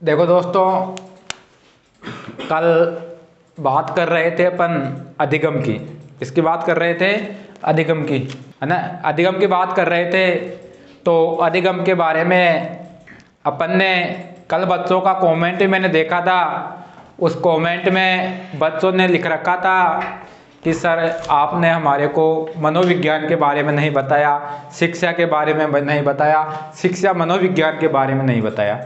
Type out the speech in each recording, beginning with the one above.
देखो दोस्तों, कल बात कर रहे थे अपन अधिगम की। इसकी बात कर रहे थे अधिगम की, है ना। अधिगम की बात कर रहे थे तो अधिगम के बारे में अपन ने कल बच्चों का कमेंट मैंने देखा था। उस कमेंट में बच्चों ने लिख रखा था कि सर आपने हमारे को मनोविज्ञान के बारे में नहीं बताया, शिक्षा के बारे में नहीं बताया, शिक्षा मनोविज्ञान के बारे में नहीं बताया।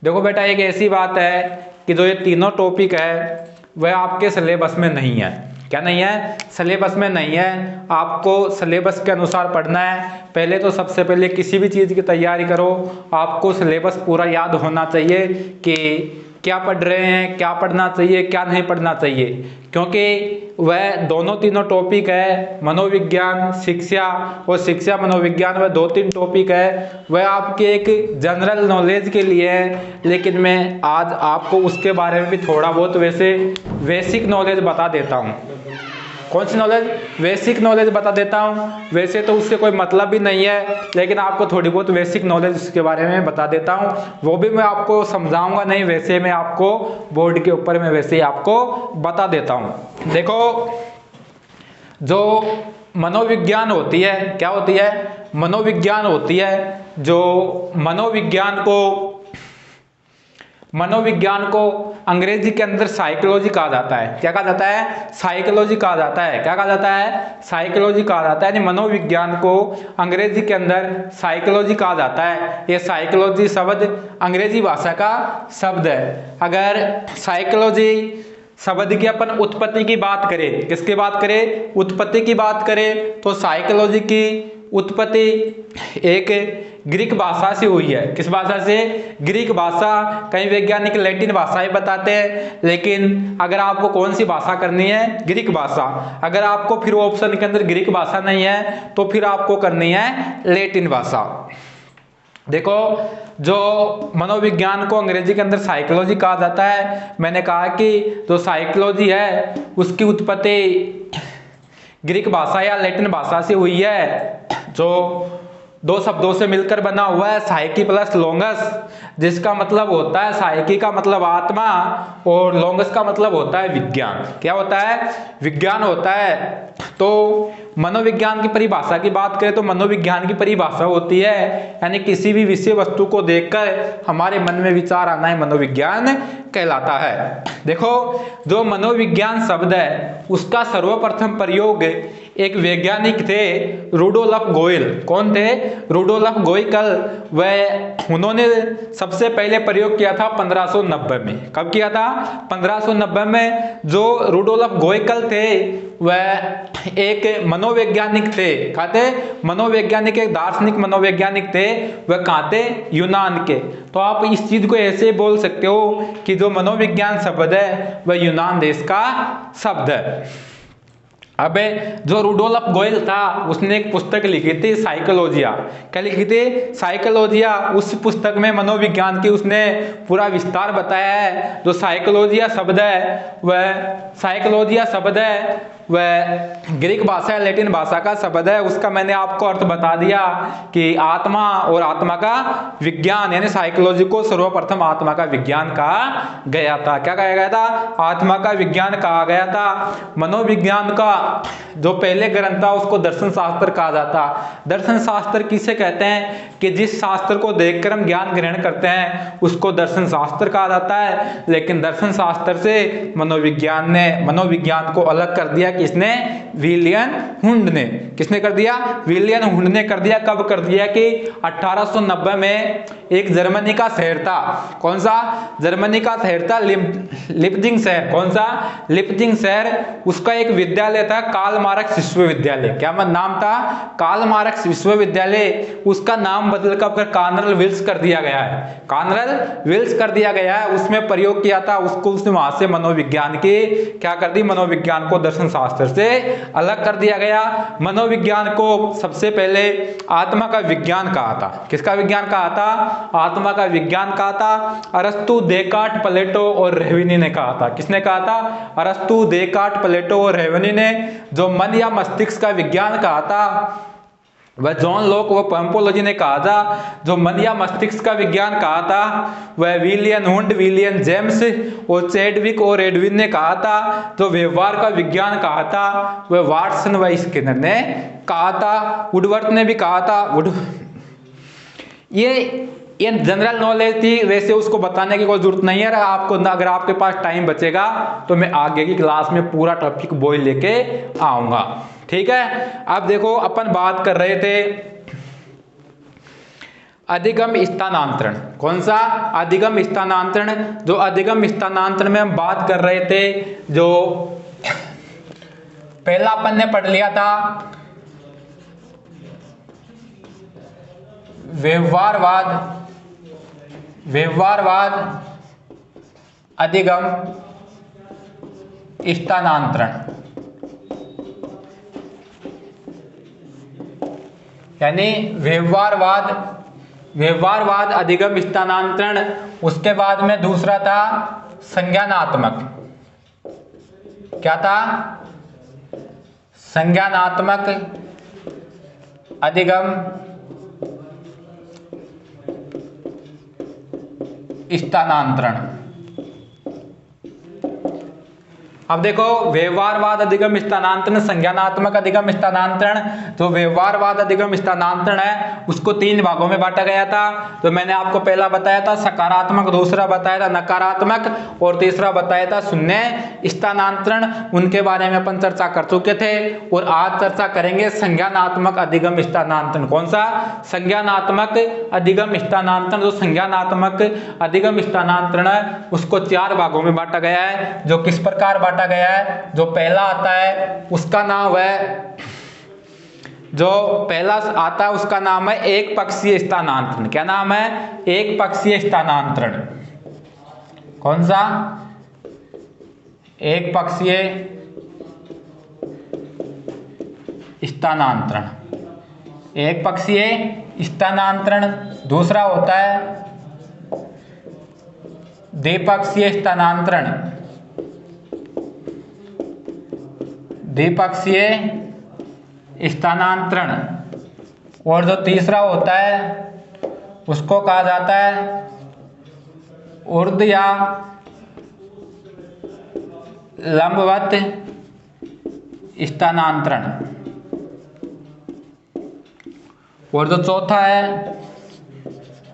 देखो बेटा, एक ऐसी बात है कि जो ये तीनों टॉपिक है वह आपके सिलेबस में नहीं है। क्या नहीं है? सिलेबस में नहीं है। आपको सिलेबस के अनुसार पढ़ना है। पहले तो सबसे पहले किसी भी चीज़ की तैयारी करो, आपको सिलेबस पूरा याद होना चाहिए कि क्या पढ़ रहे हैं, क्या पढ़ना चाहिए, क्या नहीं पढ़ना चाहिए। क्योंकि वह दोनों तीनों टॉपिक है, मनोविज्ञान शिक्षा और शिक्षा मनोविज्ञान, वह दो तीन टॉपिक है, वह आपके एक जनरल नॉलेज के लिए है। लेकिन मैं आज आपको उसके बारे में भी थोड़ा बहुत वैसे बेसिक नॉलेज बता देता हूँ। कौन सी नॉलेज? बेसिक नॉलेज बता देता हूँ। वैसे तो उससे कोई मतलब भी नहीं है, लेकिन आपको थोड़ी बहुत बेसिक नॉलेज उसके बारे में बता देता हूँ। वो भी मैं आपको समझाऊंगा नहीं, वैसे मैं आपको बोर्ड के ऊपर में वैसे ही आपको बता देता हूँ। देखो, जो मनोविज्ञान होती है, क्या होती है? मनोविज्ञान होती है जो मनोविज्ञान को अंग्रेजी के अंदर साइकोलॉजी कहा जाता है। क्या कहा जाता है? साइकोलॉजी कहा जाता है। क्या कहा जाता है? साइकोलॉजी कहा जाता है। यानी मनोविज्ञान को अंग्रेजी के अंदर साइकोलॉजी कहा जाता है। ये साइकोलॉजी शब्द अंग्रेजी भाषा का शब्द है। अगर साइकोलॉजी शब्द की अपन उत्पत्ति की बात करें, किसकी बात करें? उत्पत्ति की बात करें तो साइकोलॉजी की उत्पत्ति एक ग्रीक भाषा से हुई है। किस भाषा से? ग्रीक भाषा। कई वैज्ञानिक लैटिन भाषाएं बताते हैं, लेकिन अगर आपको कौन सी भाषा करनी है? ग्रीक भाषा। अगर आपको फिर ऑप्शन के अंदर ग्रीक भाषा नहीं है तो फिर आपको करनी है लैटिन भाषा। देखो, जो मनोविज्ञान को अंग्रेजी के अंदर साइकोलॉजी कहा जाता है, मैंने कहा कि जो साइकोलॉजी है उसकी उत्पत्ति ग्रीक भाषा या लैटिन भाषा से हुई है, जो दो शब्दों से मिलकर बना हुआ है, साइकी प्लस लोंगस, जिसका मतलब होता है, साइकी का मतलब आत्मा और लोंगस का मतलब होता है विज्ञान। क्या होता है? विज्ञान होता है। तो मनोविज्ञान की परिभाषा की बात करें तो मनोविज्ञान की परिभाषा होती है, यानी किसी भी विषय वस्तु को देखकर हमारे मन में विचार आना है, मनोविज्ञान कहलाता है। देखो, जो मनोविज्ञान शब्द है उसका सर्वप्रथम प्रयोग एक वैज्ञानिक थे, रुडोल्फ गोयल। कौन थे? रुडोल्फ गोयल। वह उन्होंने सबसे पहले प्रयोग किया था 1590 में। कब किया था? 1590 में। जो रुडोल्फ गोयल थे वह एक मनोवैज्ञानिक थे। कहाँ थे? मनोवैज्ञानिक, एक दार्शनिक मनोवैज्ञानिक थे। वह कहाँ थे? यूनान के। तो आप इस चीज को ऐसे बोल सकते हो कि जो मनोविज्ञान शब्द है वह यूनान देश का शब्द है। अब जो रुडोल्फ गोयल था उसने एक पुस्तक लिखी थी, साइकोलॉजिया। क्या लिखी थी? साइकोलॉजिया। उस पुस्तक में मनोविज्ञान की उसने पूरा विस्तार बताया है। जो साइकोलॉजिया शब्द है वह ग्रीक भाषा या लैटिन भाषा का शब्द है। उसका मैंने आपको अर्थ बता दिया कि आत्मा और आत्मा का विज्ञान, यानी साइकोलॉजी को सर्वप्रथम आत्मा का विज्ञान कहा गया था। क्या कहा गया था? आत्मा का विज्ञान कहा गया था। मनोविज्ञान का जो पहले ग्रंथ था उसको दर्शन शास्त्र कहा जाता। दर्शन शास्त्र किसे कहते हैं? कि जिस शास्त्र को देखकर हम ज्ञान ग्रहण करते हैं उसको दर्शन शास्त्र कहा जाता है। लेकिन दर्शन शास्त्र से मनोविज्ञान को अलग कर दिया। किसने? विलियम हुंड ने। किसने कर दिया? विलियम हुंड ने कर दिया। कब कर दिया? कि 1890 में एक जर्मनी का शहर था। कौन सा? जर्मनी का शहर था लिप्जिंग शहर। कौन सा? लिप्जिंग शहर। उसका एक विद्यालय था, कार्ल मार्क्स विश्वविद्यालय। क्या नाम था? कार्ल मार्क्स विश्वविद्यालय। उसका नाम बदलकर कार्नेल विल्स कर दिया गया है। कार्नेल विल्स कर दिया गया है। उसमें प्रयोग किया था उसको, उसने वहां से मनोविज्ञान की क्या कर दी? मनोविज्ञान को दर्शन शास्त्र से अलग कर दिया गया। मनोविज्ञान को सबसे पहले आत्मा का विज्ञान कहा था। किसका विज्ञान कहा था? आत्मा का विज्ञान कहा था। अरस्तु, देकार्ट, प्लेटो और रेविनी ने कहा था। किसने कहा था? अरस्तु, देकार्ट, प्लेटो और रेविनी ने। जो मन या मस्तिष्क का विज्ञान कहा था वह जॉन लॉक व पैम्पोलॉजी ने कहा था। जो मन या मस्तिष्क का विज्ञान कहा था वह विलियम हुंड, विलियम जेम्स और चैडविक और एडविन ने कहा था। जो व्यवहार का विज्ञान कहा था वह वाटसन व स्किनर ने कहा था। वुडवर्थ ने भी कहा था। ये जनरल नॉलेज थी, वैसे उसको बताने की कोई जरूरत नहीं है। अगर आपके पास टाइम बचेगा तो मैं आगे की क्लास में पूरा टॉपिक बॉय लेके आऊंगा, ठीक है। अब देखो अपन बात कर रहे थे अधिगम स्थानांतरण। कौन सा? अधिगम स्थानांतरण। जो अधिगम स्थानांतरण में हम बात कर रहे थे, जो पहला अपन ने पढ़ लिया था व्यवहारवाद अधिगम स्थानांतरण, यानी व्यवहारवाद अधिगम स्थानांतरण। उसके बाद में दूसरा था संज्ञानात्मक। क्या था? संज्ञानात्मक अधिगम स्थानांतरण। अब देखो व्यवहारवाद अधिगम स्थानांतरण, संज्ञानात्मक अधिगम स्थानांतरण। जो व्यवहारवाद अधिगम स्थानांतरण है उसको 3 भागों में बांटा गया था। तो मैंने आपको पहला बताया था सकारात्मक, दूसरा बताया था नकारात्मक और तीसरा बताया था शून्य स्थानांतरण। उनके बारे में अपन चर्चा कर चुके थे और आज चर्चा करेंगे संज्ञानात्मक अधिगम स्थानांतरण। कौन सा? संज्ञानात्मक अधिगम स्थानांतरण। जो संज्ञानात्मक अधिगम स्थानांतरण है उसको 4 भागों में बांटा गया है। जो किस प्रकार बांटा गया है? जो पहला आता है उसका नाम है, जो पहला आता है उसका नाम है एक पक्षीय स्थानांतरण। क्या नाम है? एक पक्षीय स्थानांतरण। कौन सा? एक पक्षीय स्थानांतरण। एक पक्षीय स्थानांतरण। दूसरा होता है द्विपक्षीय स्थानांतरण। द्विपक्षीय स्थानांतरण। और जो तीसरा होता है उसको कहा जाता है ऊर्ध्व या लंबवत स्थानांतरण। और जो चौथा है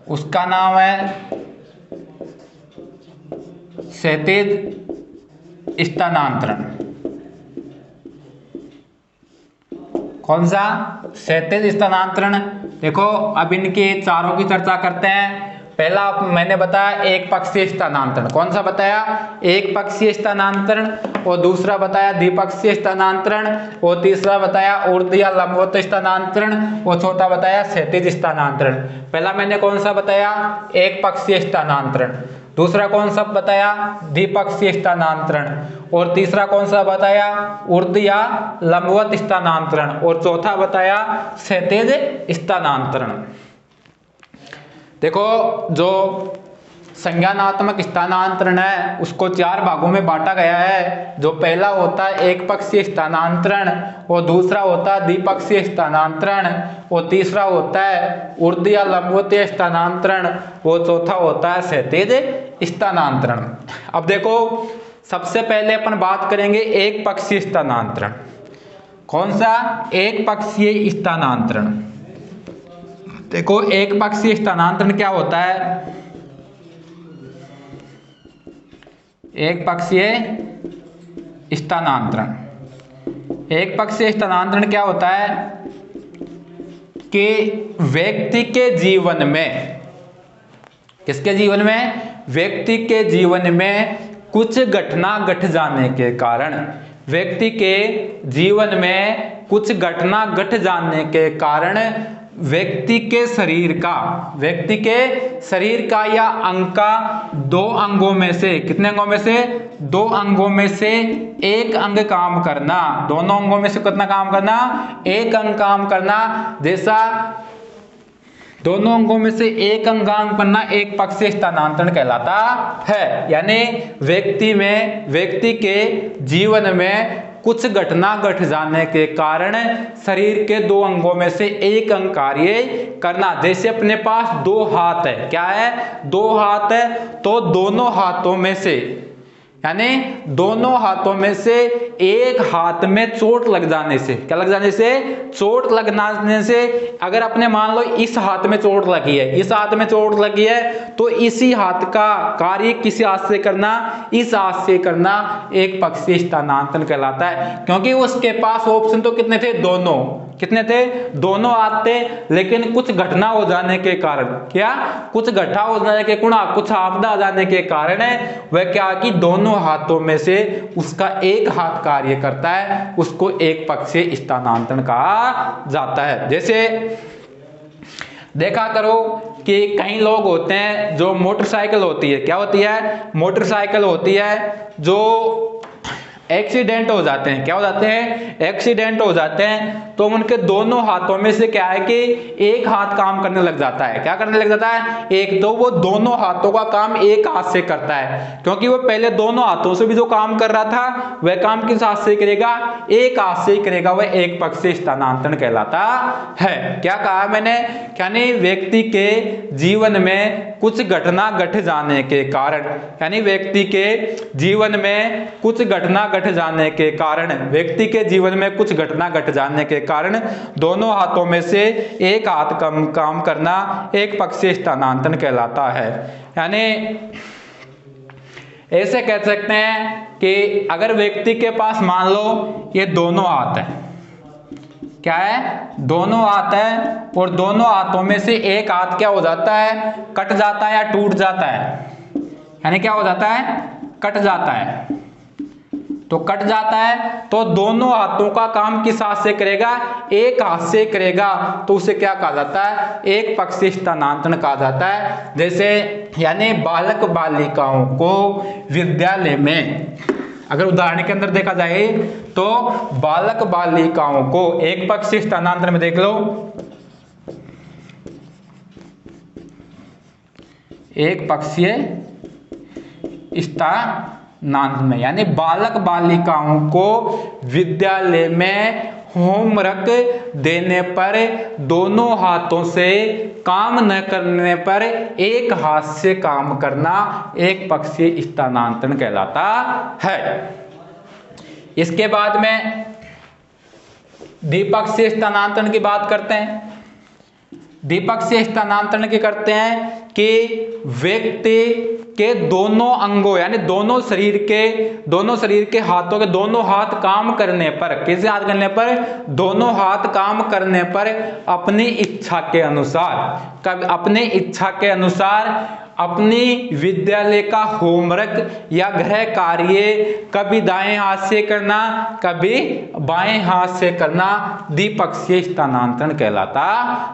उसका नाम है क्षैतिज स्थानांतरण। कौन सा? क्षैतिज स्थानांतरण। देखो अब इनके चारों की चर्चा करते हैं। पहला मैंने बताया एक पक्षीय स्थानांतरण। कौन सा बताया? एक पक्षीय स्थानांतरण। और दूसरा बताया द्विपक्षीय स्थानांतरण। और तीसरा बताया ऊर्ध्व या लंबवत स्थानांतरण। और चौथा बताया क्षैतिज स्थानांतरण। पहला मैंने कौन सा बताया? एक पक्षीय स्थानांतरण। दूसरा कौन सा बताया? द्विपक्षीय स्थानांतरण। और तीसरा कौन सा बताया? ऊर्ध्व या लंबवत स्थानांतरण। और चौथा बताया क्षैतिज स्थानांतरण। देखो जो संज्ञानात्मक स्थानांतरण है उसको 4 भागों में बांटा गया है। जो पहला होता है एक पक्षीय स्थानांतरण, और दूसरा होता है द्विपक्षीय स्थानांतरण, और तीसरा होता है ऊर्ध्व या लंबवत स्थानांतरण, और चौथा होता है क्षैतिज स्थानांतरण। अब देखो सबसे पहले अपन बात करेंगे एक पक्षीय स्थानांतरण। कौन सा? एक पक्षीय स्थानांतरण। देखो एक पक्षीय स्थानांतरण क्या होता है? एक पक्षीय स्थानांतरण। एक पक्षीय स्थानांतरण क्या होता है कि व्यक्ति के जीवन में, किसके जीवन में? व्यक्ति के जीवन में कुछ घटना घट जाने के कारण, व्यक्ति के जीवन में कुछ घटना घट जाने के कारण व्यक्ति के शरीर का या अंग का 2 अंगों में से, कितने अंगों में से? 2 अंगों में से एक अंग काम करना। दोनों अंगों में से कितना काम करना? एक अंग काम करना। जैसा दोनों अंगों में से एक अंग काम करना एक पक्षीय स्थानांतरण कहलाता है। यानी व्यक्ति के जीवन में कुछ घटना घट जाने के कारण शरीर के दो अंगों में से एक अंग कार्य करना। जैसे अपने पास दो हाथ है, क्या है, दो हाथ है, तो दोनों हाथों में से, यानी दोनों हाथों में से एक हाथ में चोट लग जाने से, क्या लग जाने से, चोट लग जाने से, अगर अपने मान लो इस हाथ में चोट लगी है, इस हाथ में चोट लगी है, तो इसी हाथ का कार्य किसी हाथ से करना, इस हाथ से करना, एक पक्षीय स्थानांतरण कहलाता है। क्योंकि उसके पास ऑप्शन तो कितने थे, दोनों, कितने थे, दोनों हाथ थे, लेकिन कुछ घटना हो जाने के कारण, क्या, कुछ घटना हो जाने के गुणा, कुछ आपदा आ जाने के कारण वह क्या कि दोनों हाथों में से उसका एक हाथ कार्य करता है, उसको एक पक्षीय स्थानांतरण कहा जाता है। जैसे देखा करो कि कई लोग होते हैं जो मोटरसाइकिल होती है, क्या होती है, मोटरसाइकिल होती है, जो एक्सीडेंट हो जाते हैं, क्या हो जाते हैं, एक्सीडेंट हो जाते हैं, तो उनके दोनों हाथों में से क्या है कि एक हाथ काम करने लग जाता है, क्या करने लग जाता है, एक, तो वो दोनों हाथों का काम एक हाथ से करता है, क्योंकि वो पहले दोनों हाथों से भी जो काम कर रहा था वह काम किस हाथ से करेगा, एक हाथ से ही करेगा, वह एक पक्षीय स्थानांतरण कहलाता है। क्या कहा मैंने, यानी व्यक्ति के जीवन में कुछ घटना घट जाने के कारण, यानी व्यक्ति के जीवन में कुछ घटना घट जाने के कारण, व्यक्ति के जीवन में कुछ घटना घट जाने के कारण दोनों हाथों में से एक हाथ कम काम करना एक पक्षीय स्थानांतरण कहलाता है। यानी ऐसे कह सकते हैं कि अगर व्यक्ति के पास मान लो ये दोनों हाथ है, क्या है, दोनों हाथ है, और दोनों हाथों में से एक हाथ क्या हो जाता है, कट जाता है या टूट जाता है, यानी क्या हो जाता है, कट जाता है, तो कट जाता है, तो दोनों हाथों का काम किस हाथ से करेगा, एक हाथ से करेगा, तो उसे क्या कहा जाता है, एक पक्षीय स्थानांतरण कहा जाता है। जैसे यानी बालक बालिकाओं को विद्यालय में, अगर उदाहरण के अंदर देखा जाए तो बालक बालिकाओं को एक पक्षीय स्थानांतरण में देख लो, एक पक्षीय स्थानांतरण में, यानी बालक बालिकाओं को विद्यालय में होमवर्क देने पर दोनों हाथों से काम न करने पर एक हाथ से काम करना एक पक्षीय स्थानांतरण कहलाता है। इसके बाद में द्विपक्षीय स्थानांतरण की बात करते हैं। द्विपक्षीय स्थानांतरण की करते हैं कि व्यक्ति के दोनों अंगों, यानी दोनों शरीर के हाथों के दोनों हाथ काम करने पर, किसी हाथ करने पर, दोनों हाथ काम करने पर अपनी इच्छा के अनुसार अपनी विद्यालय का होमवर्क या गृह कार्य कभी दाएं हाथ से करना, कभी बाएं हाथ से करना द्विपक्षीय स्थानांतरण कहलाता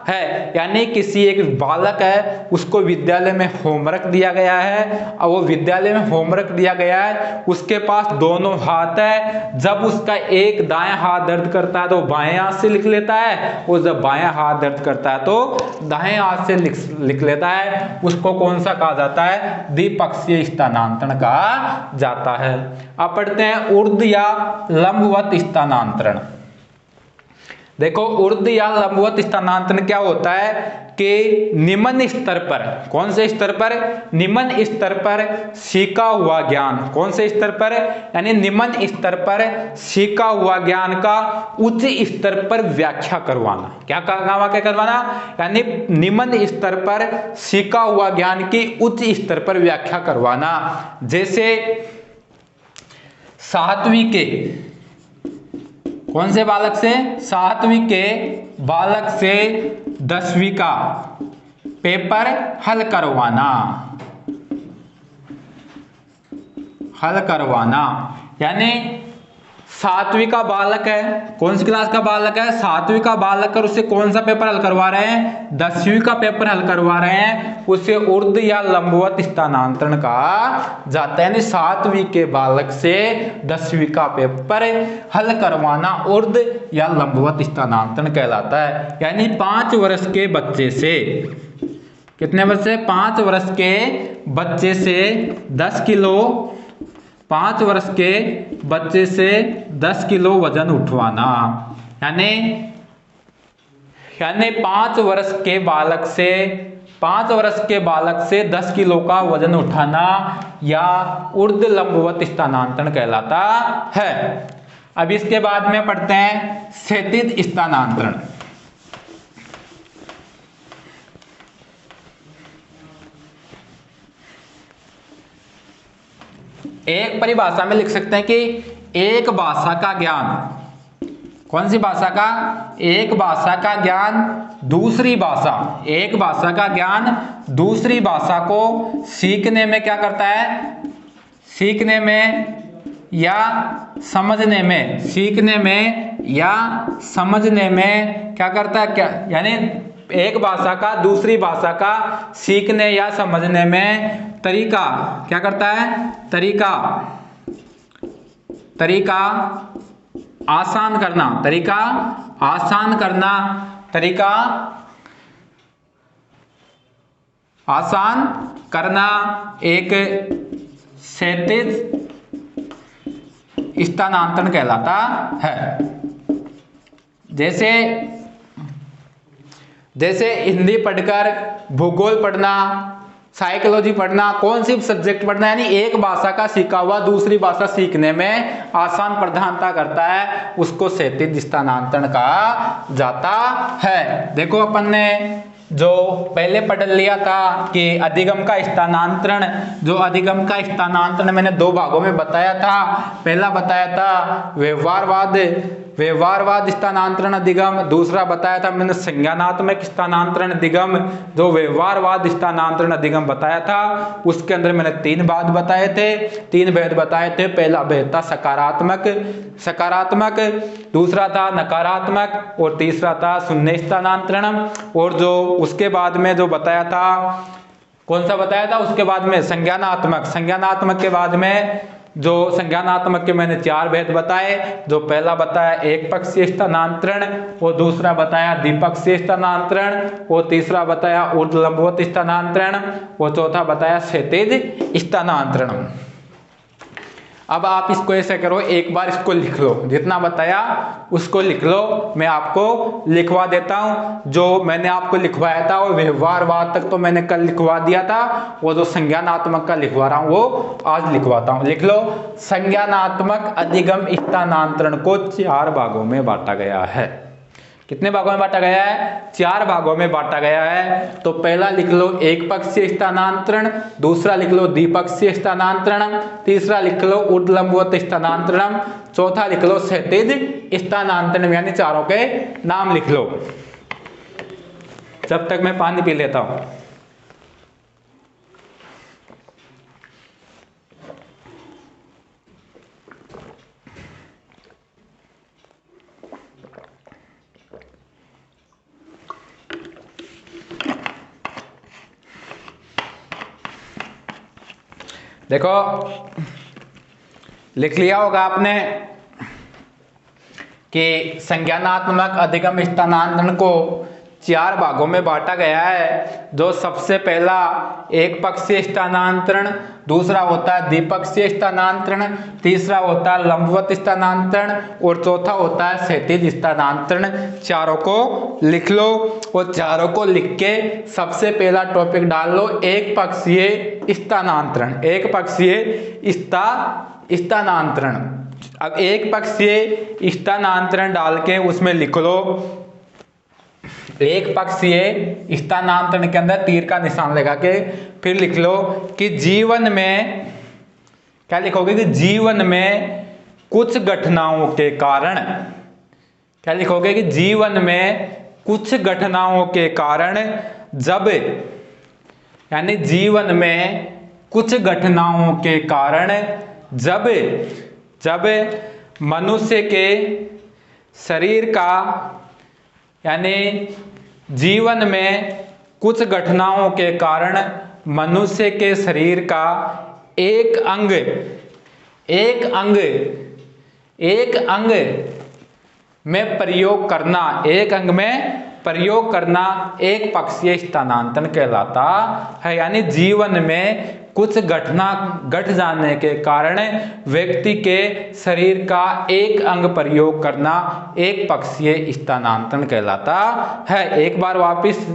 है। यानी किसी एक बालक है, उसको विद्यालय में होमवर्क दिया गया है, और वो विद्यालय में होमवर्क दिया गया है, उसके पास दोनों हाथ है, जब उसका एक दायां हाथ दर्द करता है तो बाएं हाथ से लिख लेता है, और जब बायां हाथ दर्द करता है तो दाएं हाथ से लिख लेता है, उसको कौन सा कहा जाता है, द्विपक्षीय स्थानांतरण कहा जाता है। अब पढ़ते हैं ऊर्ध्व या लंबवत स्थानांतरण। देखो ऊर्ध्व या लंबवत स्थानांतरण क्या होता है कि निम्न स्तर पर, कौन से स्तर पर, निम्न स्तर पर सीखा हुआ ज्ञान, कौन से स्तर पर, यानी निम्न स्तर पर सीखा हुआ ज्ञान का उच्च स्तर पर व्याख्या करवाना। क्या वाक्य करवाना, यानी निम्न स्तर पर सीखा हुआ ज्ञान की उच्च स्तर पर व्याख्या करवाना। जैसे सातवीं के, कौन से बालक से, सातवीं के बालक से 10वीं का पेपर हल करवाना, यानी 7वीं का बालक है, कौन सी क्लास का बालक है, 7वीं का बालक है, उससे कौन सा पेपर हल करवा रहे हैं, 10वीं का पेपर हल करवा रहे हैं, उसे ऊर्ध्व या लंबवत स्थानांतरण कहा जाता है। यानी 7वीं के बालक से 10वीं का पेपर हल करवाना ऊर्ध्व या लंबवत स्थानांतरण कहलाता है। यानी 5 वर्ष के बच्चे से, कितने वर्ष से, 5 वर्ष के बच्चे से 10 किलो 5 वर्ष के बच्चे से 10 किलो वजन उठवाना, यानी 5 वर्ष के बालक से 10 किलो का वजन उठाना या ऊर्ध्व लंबवत स्थानांतरण कहलाता है। अब इसके बाद में पढ़ते हैं क्षैतिज स्थानांतरण। एक परिभाषा में लिख सकते हैं कि एक भाषा का ज्ञान, कौन सी भाषा का? एक भाषा का ज्ञान दूसरी भाषा, एक भाषा का ज्ञान दूसरी भाषा को सीखने में क्या करता है? सीखने में या समझने में, सीखने में या समझने में क्या करता है? क्या यानी एक भाषा का दूसरी भाषा का सीखने या समझने में तरीका क्या करता है? तरीका आसान करना, तरीका आसान करना, तरीका आसान करना एक क्षैतिज स्थानांतरण कहलाता है। जैसे हिंदी पढ़कर भूगोल पढ़ना, साइकोलॉजी पढ़ना, कौन सी सब्जेक्ट पढ़ना, यानी एक भाषा का सीखा हुआ दूसरी भाषा सीखने में आसान प्रधानता करता है, उसको क्षैतिज स्थानांतरण कहा जाता है। देखो अपन ने जो पहले पढ़ लिया था कि अधिगम का स्थानांतरण, जो अधिगम का स्थानांतरण मैंने 2 भागों में बताया था। पहला बताया था व्यवहारवाद स्थानांतरण अधिगम, दूसरा बताया था मैंने संज्ञानात्मक स्थानांतरण अधिगम। जो व्यवहारवाद स्थानांतरण अधिगम बताया था उसके अंदर मैंने 3 भेद बताए थे। पहला भेद था सकारात्मक, दूसरा था नकारात्मक और तीसरा था शून्य स्थानांतरण। और जो उसके बाद में जो बताया था, कौन सा बताया था? उसके बाद में संज्ञानात्मक के बाद में जो संज्ञानात्मक के मैंने 4 भेद बताए। जो पहला बताया एक पक्षीय स्थानांतरण, और दूसरा बताया द्विपक्षीय स्थानांतरण, और तीसरा बताया ऊर्ध्व लंबवत स्थानांतरण, और चौथा बताया क्षैतिज स्थानांतरण। अब आप इसको ऐसे करो, एक बार इसको लिख लो, जितना बताया उसको लिख लो। मैं आपको लिखवा देता हूं। जो मैंने आपको लिखवाया था वो व्यवहारवाद तक तो मैंने कल लिखवा दिया था, वो जो संज्ञानात्मक का लिखवा रहा हूं वो आज लिखवाता हूं। लिख लो, संज्ञानात्मक अधिगम स्थानांतरण को 4 भागों में बांटा गया है। कितने भागों में बांटा गया है? 4 भागों में बांटा गया है। तो पहला लिख लो एक पक्षीय स्थानांतरण, दूसरा लिख लो द्विपक्षीय स्थानांतरण, तीसरा लिख लो ऊर्ध्व लंबवत स्थानांतरण, चौथा लिख लो क्षैतिज स्थानांतरण, यानी चारों के नाम लिख लो। जब तक मैं पानी पी लेता हूं। देखो, लिख लिया होगा आपने कि संज्ञानात्मक अधिगम स्थानांतरण को 4 भागों में बांटा गया है। जो सबसे पहला एक पक्षीय स्थानांतरण, दूसरा होता है द्विपक्षीय स्थानांतरण, तीसरा होता है लंबवत स्थानांतरण, और चौथा होता है क्षैतिज स्थानांतरण। चारों को लिख लो, और चारों को लिख के सबसे पहला टॉपिक डाल लो एक पक्षीय स्थानांतरण। एक पक्षीय स्थानांतरण। अब एक पक्षीय स्थानांतरण डाल के उसमें लिख लो, एक पक्षीय स्थानांतरण के अंदर तीर का निशान लगा के फिर लिख लो कि जीवन में, क्या लिखोगे? कि जीवन में कुछ घटनाओं के कारण, क्या लिखोगे? कि जीवन में कुछ घटनाओं के कारण जब, यानी जीवन में कुछ घटनाओं के कारण जब मनुष्य के शरीर का, यानी जीवन में कुछ घटनाओं के कारण मनुष्य के शरीर का एक अंग में प्रयोग करना, एक अंग में प्रयोग करना एक पक्षीय स्थानांतरण कहलाता है। यानी जीवन में कुछ घटना घट जाने के कारण व्यक्ति के शरीर का एक अंग प्रयोग करना एक पक्षीय स्थानांतरण कहलाता है। एक बार वापस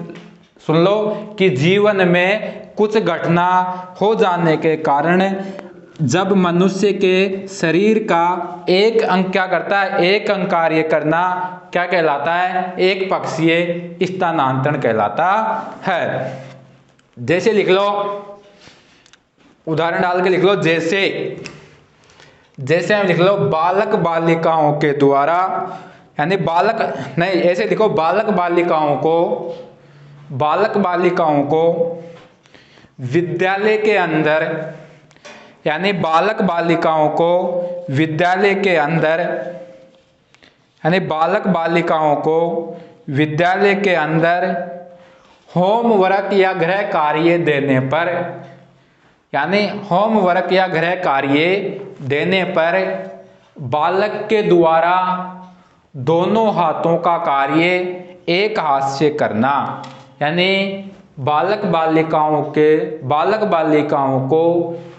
सुन लो कि जीवन में कुछ घटना हो जाने के कारण जब मनुष्य के शरीर का एक अंग क्या करता है, एक अंग कार्य करना क्या कहलाता है, एक पक्षीय स्थानांतरण कहलाता है। जैसे लिख लो, उदाहरण डाल के लिख लो, जैसे हम लिख लो बालक बालिकाओं के द्वारा, यानी बालक नहीं, ऐसे लिखो बालक बालिकाओं को विद्यालय के अंदर, यानी बालक बालिकाओं को विद्यालय के अंदर, यानी बालक बालिकाओं को विद्यालय के अंदर होमवर्क या गृह कार्य देने पर, यानी होमवर्क या गृह कार्य देने पर बालक के द्वारा दोनों हाथों का कार्य एक हाथ से करना, यानी बालक बालिकाओं को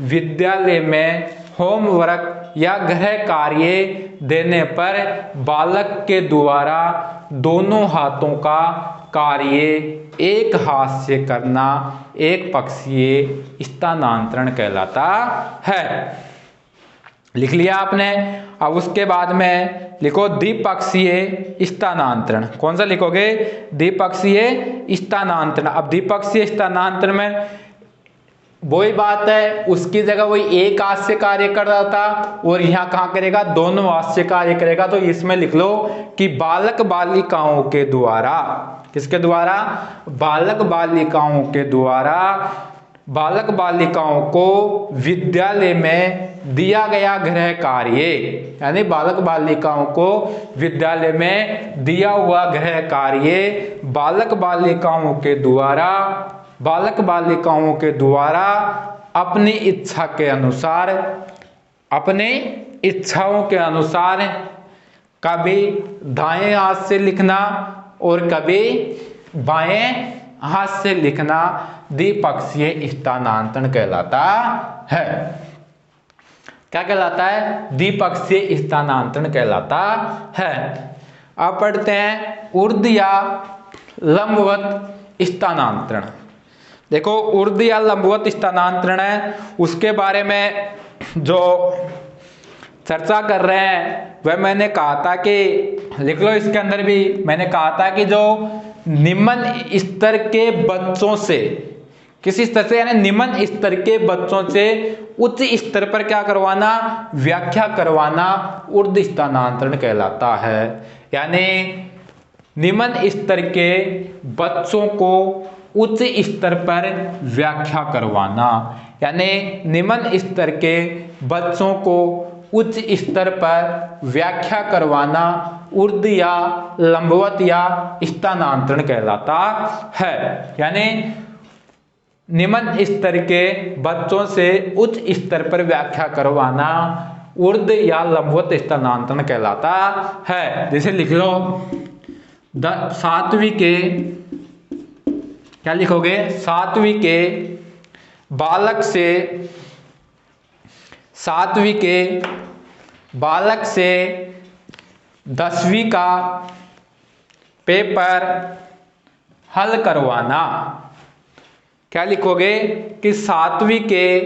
विद्यालय में होमवर्क या गृह कार्य देने पर बालक के द्वारा दोनों हाथों का कार्य एक हाथ से करना एक पक्षीय स्थानांतरण कहलाता है। लिख लिया आपने। अब उसके बाद में लिखो द्विपक्षीय स्थानांतरण। कौन सा लिखोगे? द्विपक्षीय स्थानांतरण। अब द्विपक्षीय स्थानांतरण में वही बात है, उसकी जगह वही एक हाथ से कार्य कर रहा था और यहाँ कहाँ करेगा, दोनों हाथ से कार्य करेगा। तो इसमें लिख लो कि बालक बालिकाओं के द्वारा, किसके द्वारा? बालक बालिकाओं के द्वारा बालक बालिकाओं को विद्यालय में दिया गया गृह कार्य, यानी बालक बालिकाओं को विद्यालय में दिया हुआ गृह कार्य बालक बालिकाओं के द्वारा अपनी इच्छा के अनुसार, अपने इच्छाओं के अनुसार कभी दाएं हाथ से लिखना और कभी बाएं हाथ से लिखना द्विपक्षीय स्थानांतरण कहलाता है। क्या कहलाता है? द्विपक्षीय स्थानांतरण कहलाता है। अब पढ़ते हैं ऊर्ध्व या लंबवत स्थानांतरण। देखो ऊर्ध्व या लंबवत स्थानांतरण है, उसके बारे में जो चर्चा कर रहे हैं वह मैंने कहा था कि लिख लो, इसके अंदर भी मैंने कहा था कि जो निम्न स्तर के बच्चों से, किसी स्तर से, यानी निम्न स्तर के बच्चों से उच्च स्तर पर क्या करवाना, व्याख्या करवाना ऊर्ध्व स्थानांतरण कहलाता है। यानी निम्न स्तर के बच्चों को उच्च स्तर पर व्याख्या करवाना, यानी निम्न स्तर के बच्चों को उच्च स्तर पर व्याख्या करवाना ऊर्ध्व या लंबवत या स्थानांतरण कहलाता है। यानी निम्न स्तर के बच्चों से उच्च स्तर पर व्याख्या करवाना ऊर्ध्व या लंबवत स्थानांतरण कहलाता है। जैसे लिख लो, सातवीं के, क्या लिखोगे? सातवीं के बालक से 10वीं का पेपर हल करवाना। क्या लिखोगे कि 7वीं के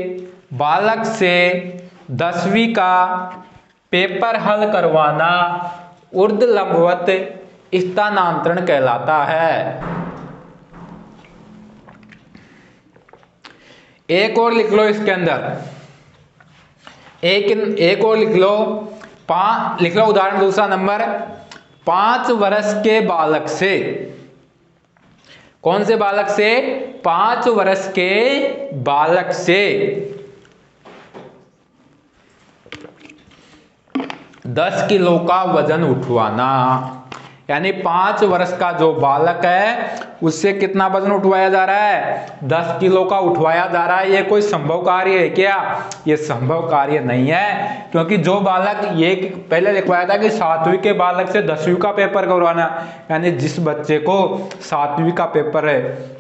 बालक से 10वीं का पेपर हल करवाना ऊर्ध्व लंबवत स्थानांतरण कहलाता है। एक और लिख लो इसके अंदर, एक और लिख लो, लिख लो उदाहरण दूसरा नंबर, 5 वर्ष के बालक से, कौन से बालक से? 5 वर्ष के बालक से 10 किलो का वजन उठवाना, यानी 5 वर्ष का जो बालक है उससे कितना वजन उठवाया जा रहा है? 10 किलो का उठवाया जा रहा है। ये कोई संभव कार्य है क्या? ये संभव कार्य नहीं है, क्योंकि जो बालक, ये पहले लिखवाया था कि 7वीं के बालक से 10वीं का पेपर करवाना, यानी जिस बच्चे को 7वीं का पेपर है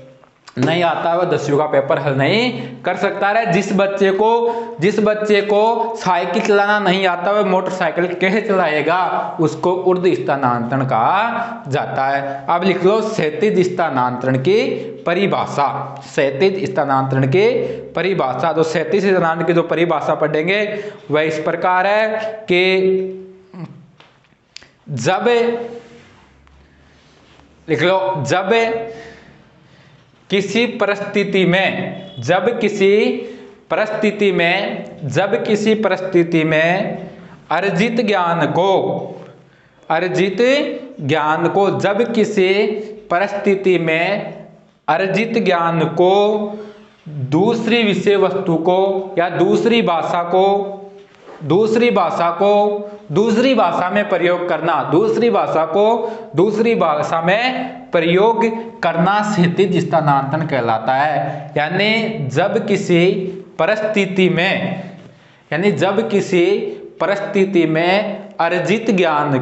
नहीं आता है, वह 10वीं का पेपर हल नहीं कर सकता है। जिस बच्चे को साइकिल चलाना नहीं आता, वह मोटरसाइकिल कैसे चलाएगा? उसको ऊर्ध्व स्थानांतरण कहा जाता है। अब लिख लो क्षैतिज स्थानांतरण की परिभाषा। क्षैतिज स्थानांतरण की परिभाषा, तो क्षैतिज स्थानांतरण की जो परिभाषा पढ़ेंगे वह इस प्रकार है कि जब, लिख लो, जब किसी परिस्थिति में अर्जित ज्ञान को दूसरी विषय वस्तु को या दूसरी भाषा में प्रयोग करना क्षैतिज स्थानांतरण कहलाता है। यानी जब किसी परिस्थिति में अर्जित ज्ञान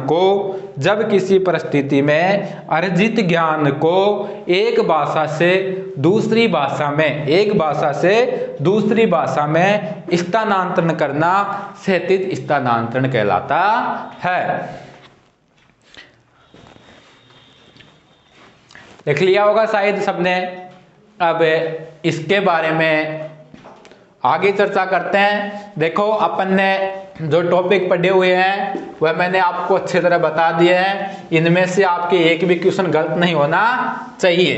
को एक भाषा से दूसरी भाषा में स्थानांतरण करना क्षैतिज स्थानांतरण कहलाता है। लिख लिया होगा शायद सबने। अब इसके बारे में आगे चर्चा करते हैं। देखो, अपन ने जो टॉपिक पढ़े हुए हैं वह मैंने आपको अच्छी तरह बता दिए हैं। इनमें से आपके एक भी क्वेश्चन गलत नहीं होना चाहिए।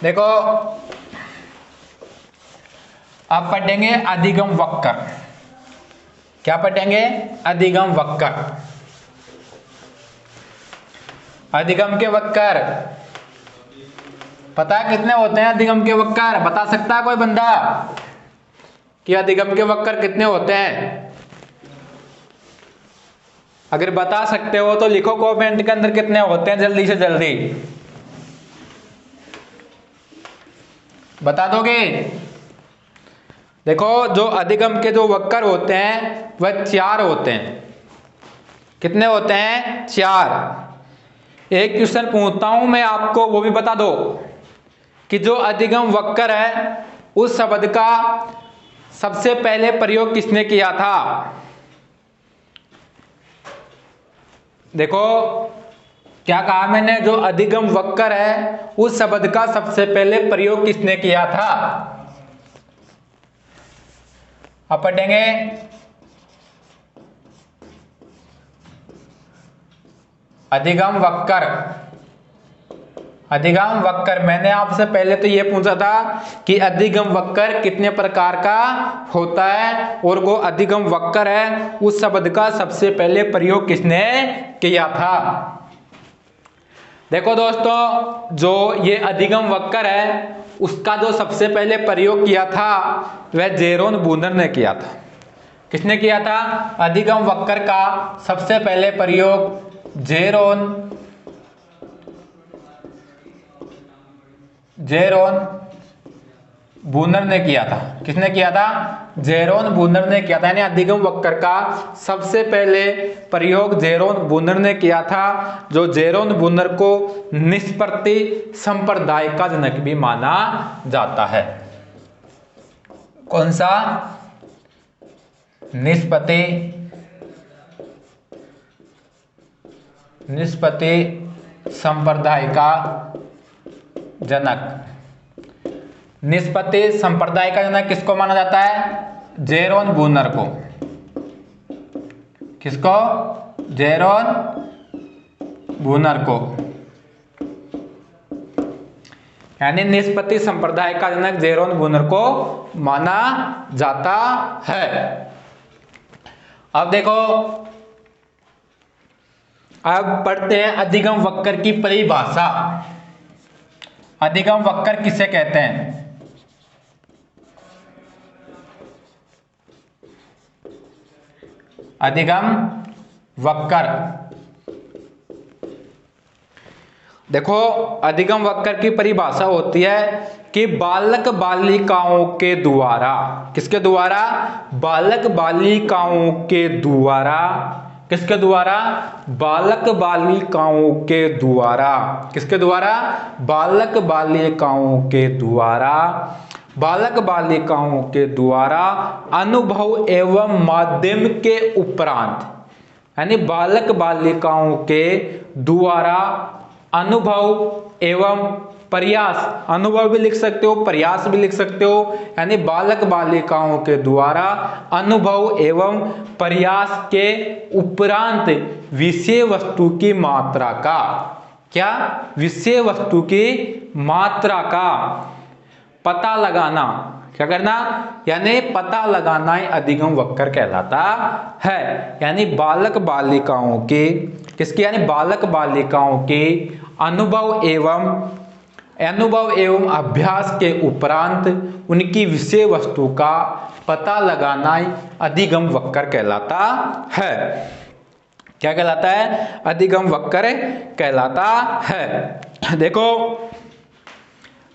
देखो, आप पढ़ेंगे अधिगम वक्र। क्या पढ़ेंगे? अधिगम वक्र। अधिगम के वक्र पता है कितने होते हैं? अधिगम के वक्र बता सकता है कोई बंदा कि अधिगम के वक्र कितने होते हैं? अगर बता सकते हो तो लिखो कमेंट के अंदर कितने होते हैं, जल्दी से जल्दी बता दोगे? देखो, जो अधिगम के जो वक्र होते हैं वह 4 होते हैं। कितने होते हैं? 4। एक क्वेश्चन पूछता हूं मैं आपको, वो भी बता दो कि जो अधिगम वक्र है उस शब्द का सबसे पहले प्रयोग किसने किया था? देखो, क्या कहा मैंने? जो अधिगम वक्र है उस शब्द का सबसे पहले प्रयोग किसने किया था? अब पढ़ेंगे अधिगम वक्र। अधिगम वक्र, मैंने आपसे पहले तो यह पूछा था कि अधिगम वक्र कितने प्रकार का होता है, और वो अधिगम वक्र है उस शब्द का सबसे पहले प्रयोग किसने किया था। देखो दोस्तों, जो ये अधिगम वक्र है उसका जो सबसे पहले प्रयोग किया था वह जेरोन ब्रूनर ने किया था। किसने किया था? अधिगम वक्र का सबसे पहले प्रयोग जेरोन ब्रूनर ने किया था। किसने किया था? जेरोन ब्रूनर ने किया था। यानी अधिगम वक्र का सबसे पहले प्रयोग जेरोन ब्रूनर ने किया था, जो जेरोन ब्रूनर को निष्पत्ति संप्रदाय का जनक भी माना जाता है। कौन सा? निष्पत्ति संप्रदाय का जनक। निष्पत्ति संप्रदाय का जनक किसको माना जाता है? जेरोन ब्रूनर को। किसको? जेरोन ब्रूनर को। यानी निष्पत्ति संप्रदाय का जनक जेरोन ब्रूनर को माना जाता है। अब देखो, अब पढ़ते हैं अधिगम वक्र की परिभाषा। अधिगम वक्र किसे कहते हैं? अधिगम वक्र देखो, अधिगम वक्र की परिभाषा होती है कि बालक बालिकाओं के द्वारा, किसके द्वारा? बालक बालिकाओं के द्वारा, किसके द्वारा? बालक बालिकाओं के द्वारा, किसके द्वारा? बालक बालिकाओं के द्वारा, बालक बालिकाओं के द्वारा अनुभव एवं माध्यम के उपरांत, यानी बालक बालिकाओं के द्वारा अनुभव एवं प्रयास, अनुभव भी लिख सकते हो, प्रयास भी लिख सकते हो, यानी बालक बालिकाओं के द्वारा अनुभव एवं प्रयास के उपरांत विषय वस्तु की मात्रा का, क्या? विषय वस्तु की मात्रा का पता लगाना, क्या करना? यानी पता लगाना ही अधिगम वक्र कहलाता है। यानी बालक बालिकाओं के, किसकी? यानी बालक बालिकाओं के अनुभव एवं अभ्यास के उपरांत उनकी विषय वस्तु का पता लगाना ही अधिगम वक्र कहलाता है। क्या कहलाता है? अधिगम वक्र कहलाता है। देखो,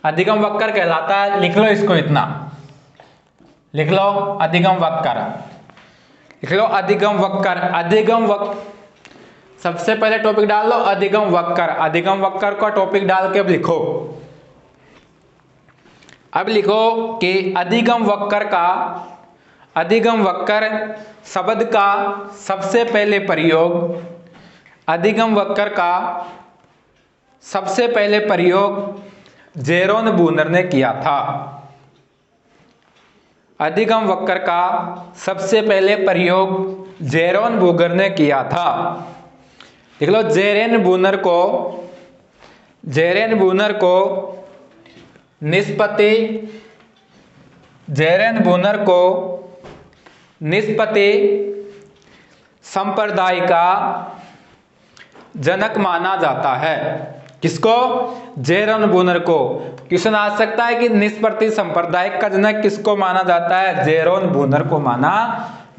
अधिगम वक्र कहलाता है, लिख लो इसको, इतना लिख लो, अधिगम वक्र लिख लो, अधिगम वक्र, अधिगम वक्र, सबसे पहले टॉपिक डाल लो अधिगम वक्र, अधिगम वक्र का टॉपिक डाल के अब लिखो, अब लिखो कि अधिगम वक्र का, अधिगम वक्र शब्द का सबसे पहले प्रयोग, अधिगम वक्र का सबसे पहले प्रयोग जेरोन ब्रूनर ने किया था। अधिगम वक्र का सबसे पहले प्रयोग जेरोन ब्रूनर ने किया था। देख लो, जेरेन ब्रूनर को निष्पत्ति, जेरेन ब्रूनर को निष्पत्ति संप्रदाय का जनक माना जाता है। किसको? जेरोन ब्रूनर को। क्वेश्चन आ सकता है कि निष्पत्ति संप्रदाय का जनक किसको माना जाता है? जेरोन ब्रूनर को माना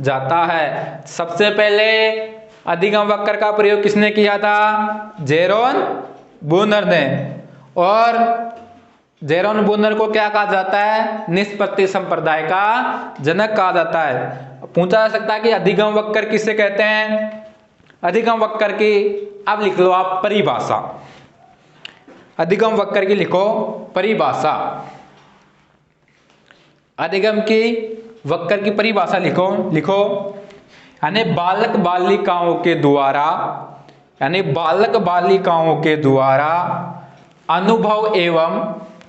जाता है। सबसे पहले अधिगम वक्र का प्रयोग किसने किया था? जेरोन ब्रूनर ने। और जेरोन ब्रूनर को क्या कहा जाता है? निष्पत्ति संप्रदाय का जनक कहा जाता है। पूछा जा सकता है कि अधिगम वक्र किसे कहते हैं? अधिगम वक्र की अब लिख लो आप परिभाषा, अधिगम वक्र की लिखो परिभाषा, अधिगम की वक्र की परिभाषा लिखो, यानी बालक बालिकाओं के द्वारा, यानी बालक बालिकाओं के द्वारा अनुभव एवं,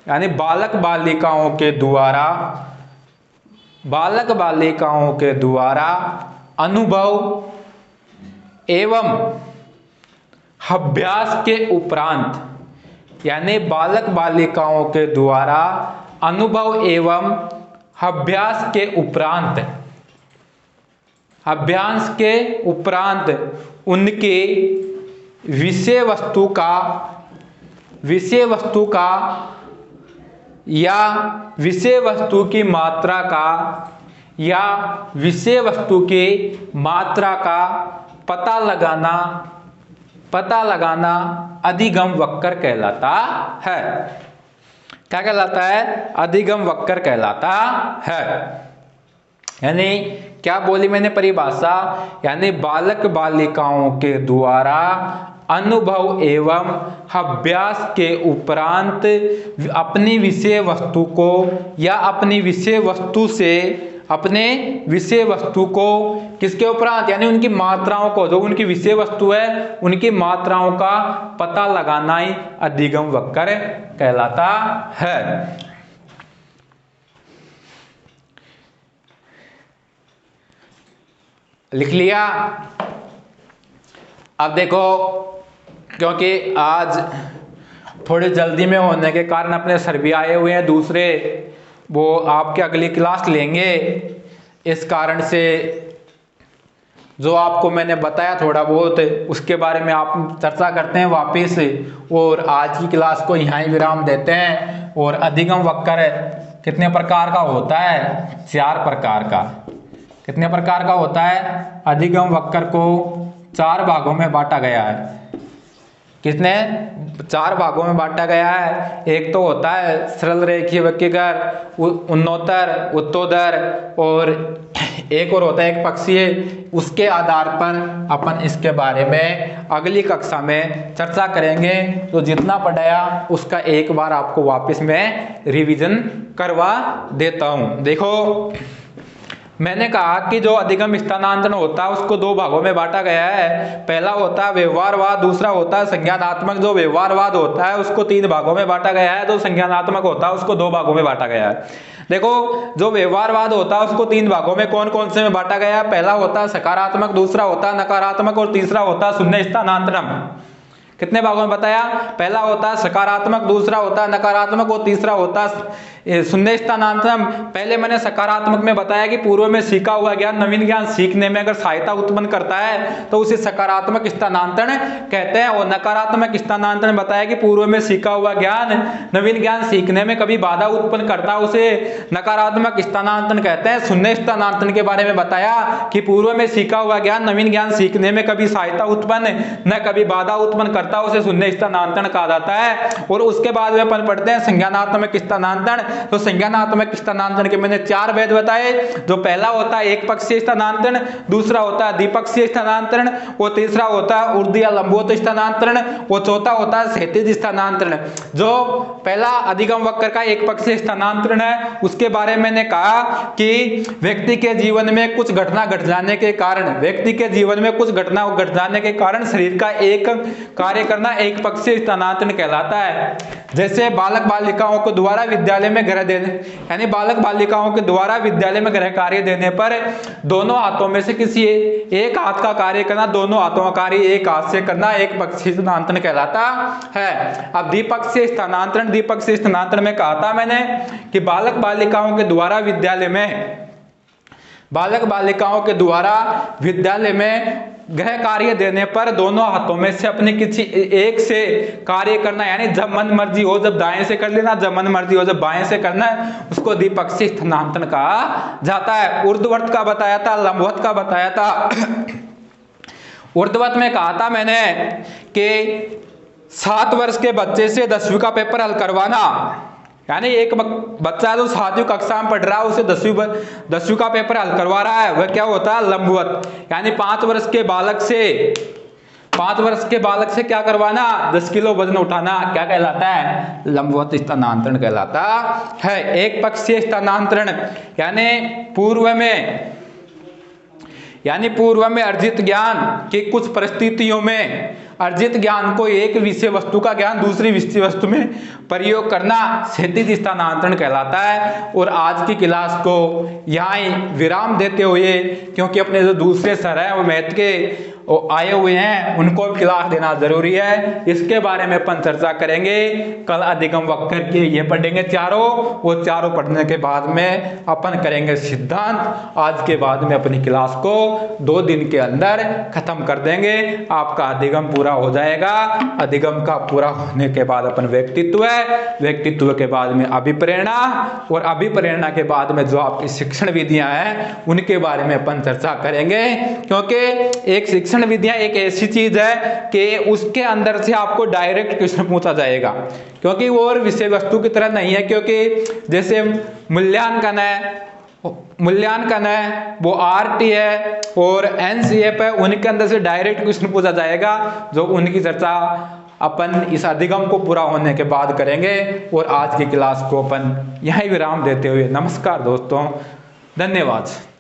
यानी बालक बालिकाओं के द्वारा, बालक बालिकाओं के द्वारा अनुभव एवं अभ्यास के उपरांत, यानी बालक बालिकाओं के द्वारा अनुभव एवं अभ्यास के उपरांत, अभ्यास के उपरांत उनके विषय वस्तु का या विषय वस्तु की मात्रा का, या विषय वस्तु की मात्रा का पता लगाना अधिगम वक्र कहलाता है। क्या कहलाता है? अधिगम वक्र कहलाता है। यानी क्या बोली मैंने परिभाषा? यानी बालक बालिकाओं के द्वारा अनुभव एवं अभ्यास के उपरांत अपनी विषय वस्तु को, या अपनी विषय वस्तु से, अपने विषय वस्तु को किसके उपरांत, यानी उनकी मात्राओं को, जो उनकी विषय वस्तु है उनकी मात्राओं का पता लगाना ही अधिगम वक्र कहलाता है। लिख लिया? अब देखो, क्योंकि आज थोड़ी जल्दी में होने के कारण अपने सर भी आए हुए हैं दूसरे, वो आपके अगली क्लास लेंगे, इस कारण से जो आपको मैंने बताया थोड़ा बहुत उसके बारे में आप चर्चा करते हैं वापस, और आज की क्लास को यहाँ ही विराम देते हैं। और अधिगम वक्र कितने प्रकार का होता है? 4 प्रकार का। कितने प्रकार का होता है? अधिगम वक्र को 4 भागों में बांटा गया है। किसने 4 भागों में बांटा गया है। एक तो होता है सरल रेखीय वक्रीकर, उत्तरोत्तर, उत्तोदर, और एक और होता है एक पक्षीय। उसके आधार पर अपन इसके बारे में अगली कक्षा में चर्चा करेंगे। तो जितना पढ़ाया उसका एक बार आपको वापस मैं रिवीजन करवा देता हूं। देखो, मैंने कहा कि जो अधिगम स्थानांतरण होता है उसको 2 भागों में बांटा गया है। पहला होता है व्यवहारवाद, दूसरा होता है संज्ञानात्मक। जो व्यवहारवाद होता है उसको 3 भागों में बांटा गया है, जो संज्ञानात्मक होता है उसको 2 भागों में बांटा गया है। देखो, जो व्यवहारवाद होता है उसको 3 भागों में कौन कौन से में बांटा गया है। पहला होता है सकारात्मक, दूसरा होता है नकारात्मक, और तीसरा होता है शून्य स्थानांतरण। कितने भागों में बताया? पहला होता है सकारात्मक, दूसरा होता है नकारात्मक, और तीसरा होता है शून्य स्थानांतरण। पहले मैंने सकारात्मक में बताया कि पूर्व में सीखा हुआ ज्ञान नवीन ज्ञान सीखने में अगर सहायता उत्पन्न करता है तो उसे सकारात्मक स्थानांतरण कहते हैं। और नकारात्मक स्थानांतरण बताया कि पूर्व में सीखा हुआ ज्ञान नवीन ज्ञान सीखने में कभी बाधा उत्पन्न करता है, उसे नकारात्मक स्थानांतरण कहते हैं। शून्य स्थानांतरण के बारे में बताया कि पूर्व में सीखा हुआ ज्ञान नवीन ज्ञान सीखने में कभी सहायता उत्पन्न न कभी बाधा उत्पन्न करता है, उसे शून्य स्थानांतरण कहा जाता है। और उसके बाद में अपन पढ़ते हैं संज्ञानात्मक स्थानांतरण। तो संज्ञानात्मक स्थानांतरण के मैंने 4 भेद बताए। जो पहला होता है एक पक्षीय स्थानांतरण, दूसरा होता है द्विपक्षीय स्थानांतरण, और तीसरा होता है ऊर्ध्व या लंबवत स्थानांतरण, और चौथा होता है क्षैतिज स्थानांतरण। जो पहला अधिगम वक्र का एक पक्षीय स्थानांतरण है उसके बारे में मैंने कहा कि व्यक्ति के जीवन में कुछ घटना घट जाने के कारण, व्यक्ति के जीवन में कुछ घटना घट जाने के कारण शरीर का एक कार्य करना एक पक्षीय स्थानांतरण कहलाता है। जैसे बालक बालिकाओं को द्वारा विद्यालय में गृह देने, यानी बालक बालिकाओं के द्वारा विद्यालय में गृह कार्य देने पर दोनों हाथों में से किसी एक हाथ का कार्य करना, दोनों हाथों का कार्य एक हाथ से करना एक पक्षीय स्थानांतरण कहलाता है। अब द्विपक्षीय स्थानांतरण, द्विपक्षीय स्थानांतरण में कहा था मैंने कि बालक बालिकाओं के द्वारा विद्यालय में गृह कार्य देने पर दोनों हाथों में से अपने किसी एक से कार्य करना, यानी जब मन मर्जी हो जब दाएं से कर लेना, जब मन मर्जी हो जब बाएं से करना है, उसको द्विपक्षीय स्थानांतरण कहा जाता है। ऊर्ध्ववर्त का बताया था, लंबवत का बताया था। ऊर्ध्ववर्त में कहा था मैंने कि 7 वर्ष के बच्चे से 10वीं का पेपर हल करवाना, यानी एक बच्चा जो 7वीं कक्षा में पढ़ रहा है उसे 10वीं का पेपर हल करवा रहा है, वह क्या होता है? लंबवत। यानी 5 वर्ष के बालक से क्या करवाना? 10 किलो वजन उठाना, क्या कहलाता है? लंबवत स्थानांतरण कहलाता है। एक पक्षीय स्थानांतरण यानी पूर्व में अर्जित ज्ञान की कुछ परिस्थितियों में अर्जित ज्ञान को एक विषय वस्तु का ज्ञान दूसरी विषय वस्तु में प्रयोग करना क्षैतिज स्थानांतरण कहलाता है। और आज की क्लास को यहाँ ही विराम देते हुए, क्योंकि अपने जो दूसरे सर हैं वो मैथ के आए हुए हैं, उनको भी क्लास देना जरूरी है, इसके बारे में अपन चर्चा करेंगे। कल अधिगम वक्र के ये पढ़ेंगे चारों, वो चारों पढ़ने के बाद में अपन करेंगे सिद्धांत। आज के बाद में अपनी क्लास को 2 दिन के अंदर खत्म कर देंगे, आपका अधिगम पूरा हो जाएगा। अधिगम का पूरा होने के बाद अपन व्यक्तित्व है, व्यक्तित्व के बाद में अभिप्रेरणा, और अभिप्रेरणा के बाद में जो आपकी शिक्षण विधियां हैं उनके बारे में अपन चर्चा करेंगे। क्योंकि एक शिक्षण विधियां एक ऐसी चीज है कि उसके अंदर से आपको डायरेक्ट क्वेश्चन पूछा जाएगा, क्योंकि वो और विषय वस्तु की तरह नहीं है। क्योंकि जैसे मूल्यांकन है वो आरटी है और एनसीएफ है, उनके अंदर से डायरेक्ट क्वेश्चन पूछा जाएगा, जो उनकी चर्चा अपन इस अधिगम को पूरा होने के बाद करेंगे। और आज की क्लास को अपन यहीं विराम देते हुए नमस्कार दोस्तों, धन्यवाद।